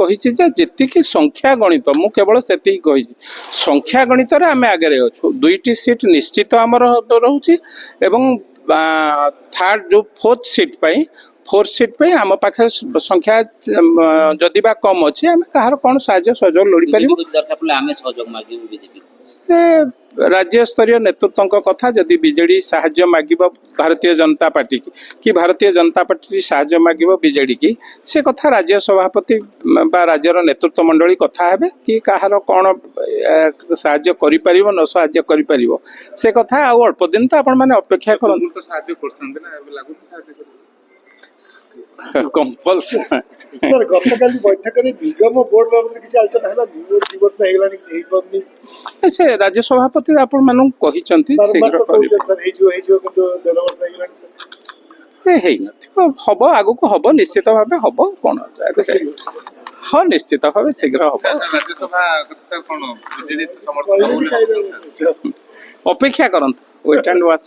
मुझे जी संख्या गणित मु केवल से संख्या गणित आम आगे अच्छु 2टी सीट निश्चित आमर रोचे थर्ड जो फोर्थ सीट पे आम पाखे संख्या जदि बा कम अच्छी आम कहार कौन साहाय्य सहयोग लोड़ी पार राज्य स्तरीय नेतृत्व कथा जदि बीजेडी साहाय्य मागिब भारतीय जनता पार्टी कि भारतीय जनता पार्टी साहाय्य मागिब बीजेडी की से कथा राज्य सभापति बा राज्यर नेतृत्व मंडली कथा हेबे कि कहार कौन साहाय्य करि परिबो न साहाय्य करि परिबो से कथा आ अल्प दिन तो आपण माने अपेक्षा करन साहाय्य करसन ना लागु साहाय्य कंपल्सन सर गतकाली बैठक में निगम बोर्ड बाबद किसी आलोचना है 2 वर्ष हेलानी हेई परनी से राज्य सभापति आपण मानु कहिचंती शीघ्र सर हे जो किंतु 1.5 वर्ष हेलानी सर हेई नथिबो हबो आगु को हबो निश्चित भाबे हबो कोन हाँ निश्चित भाबे शीघ्र हबो राज्यसभा सर कोन बीजेडी समर्थन अपेक्षा करंत वेट एंड वॉच